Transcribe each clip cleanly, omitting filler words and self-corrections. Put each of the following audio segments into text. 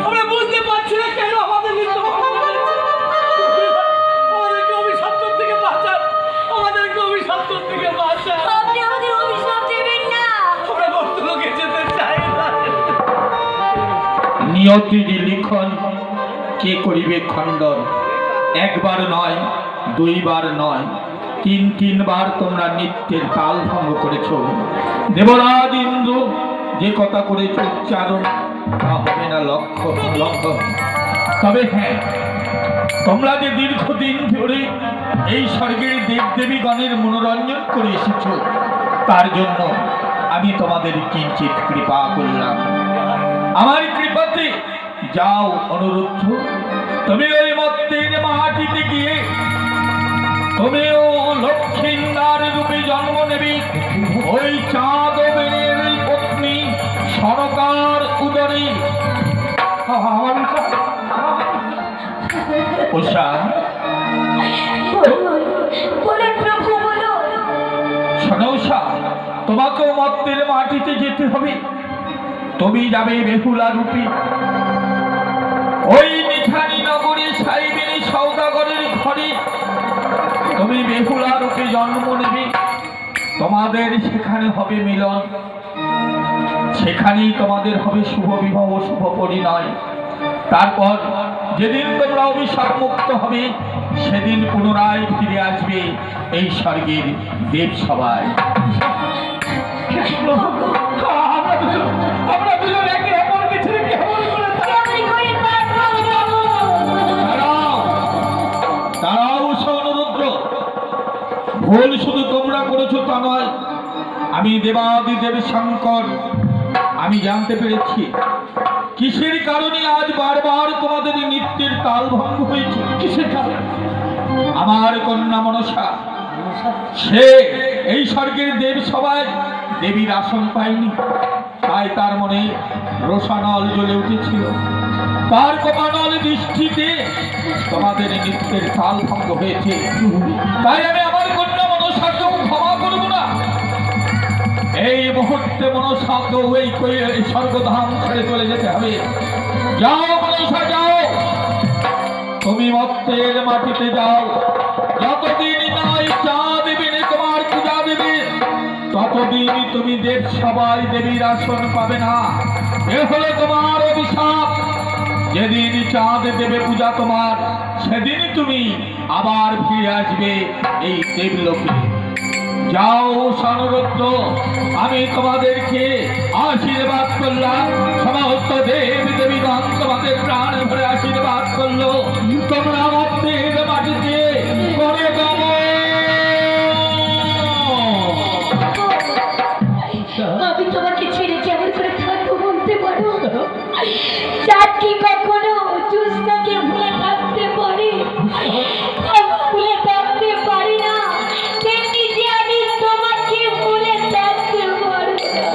আমরা বুঝতে পারছি না কেন আমাদের মৃত্যু আমাদেরকে অভিশপ্ত থেকে বাঁচান, আমাদেরকে অভিশপ্ত থেকে বাঁচান। আপনি আমাদের অভিশাপ দেবেন না। আমরা মর্তলোকে যেতে চাই না। নিয়তির লিখন কে করিবে খণ্ডন? একবার নয়, দুইবার নয়, তিনবার তোমরা নিত্যের তাল ভঙ্গ করেছ। দেবরাজ ইন্দ্র যে কথা করেছ উচ্চারণ, তা হবে না লক্ষ্য লক্ষ্য। তবে হ্যাঁ, তোমরা যে দীর্ঘদিন ধরে এই স্বর্গের দেবদেবীগণের মনোরঞ্জন করে এসেছ, তার জন্য আমি তোমাদের কিঞ্চিত কৃপা করলাম। আমার কৃপাতে যাও অনুরুদ্ধ, তুমি ওই মর্তের মাটিতে গিয়ে তুমিও লক্ষ্মীন্দার রূপে জন্ম নেবে। ওই চাঁদ বেনের পত্নী সরকার উদরে। উষা, বলুন প্রভু, বলুন। শোনো উষা, তোমাকেও মর্তের মাটিতে যেতে হবে। তুমি যাবে বেহুলা রূপে। ওই নিখানি নগরে সাইবেরি সৌদাগরের ঘরে তুমি বেহুলা রূপে জন্ম নেবে। তোমাদের সেখানে হবে মিলন, সেখানেই তোমাদের হবে শুভ বিবাহ, শুভ পরিণয়। তারপর যেদিন তোমরা অভিশাপ মুক্ত হবে, সেদিন পুনরায় ফিরে আসবে এই স্বর্গের দেব সভায়। আমরা দুজন একে অপরকে ছেড়ে কেমন করে তারাও অনুরুদ্র, ভুল শুধু তোমরা করেছো তা নয়, আমি দেবাদিদেব শঙ্কর আমি জানতে পেরেছি কিসের কারণে আজ বারবার তোমাদের নিত্যের তাল ভঙ্গ হয়েছে। কিসের কারণে? আমার কন্যা মনসা, সে এই স্বর্গের দেব সভায় দেবীর আসন পায়নি, তাই তার মনে রোষানল জ্বলে উঠেছিল। তার কপানল দৃষ্টিতে তোমাদের নিত্যের তাল ভঙ্গ হয়েছে। তাই আমি আমার কন্যা মনসাকে ক্ষমা করব না। এই মুহূর্তে মনসাকে এই স্বর্গধাম ছেড়ে চলে যেতে হবে। যাও মনসা, যাও, তুমি মর্তের মাটিতে যাও। যতদিন নাই চাঁদ বেনে তোমার পূজা দেবে, ততদিন তুমি দেব সবাই দেবীর আসন পাবে না। এ হলো তোমার অভিশাপ। যেদিন চাঁদ দেবে পূজা তোমার, সেদিন তুমি আবার ফিরে আসবে এই দেবলোকে। যাও সনরত্ন, আমি তোমাদেরকে আশীর্বাদ করলাম। সমস্ত দেব দেবীগণ তোমাদের প্রাণ ভরে আশীর্বাদ করলো। তোমরা মর্তের মাটিতে করে গমন। আমি তোমাকে ছেড়ে কেমন করে থাকবো বলতে পারো? চাঁদ কি কখনো জ্যোৎস্নাকে ভুলে থাকতে পারে? আমি ভুলে থাকতে পারি না, তেমনি যে আমি তোমাকে ভুলে থাকতে পারবো না।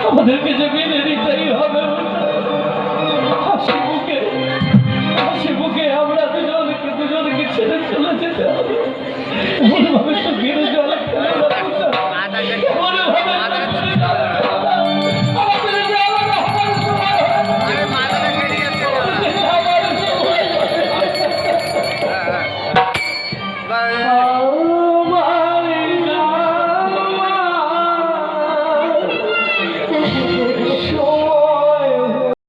আমাদেরকে যে মেনে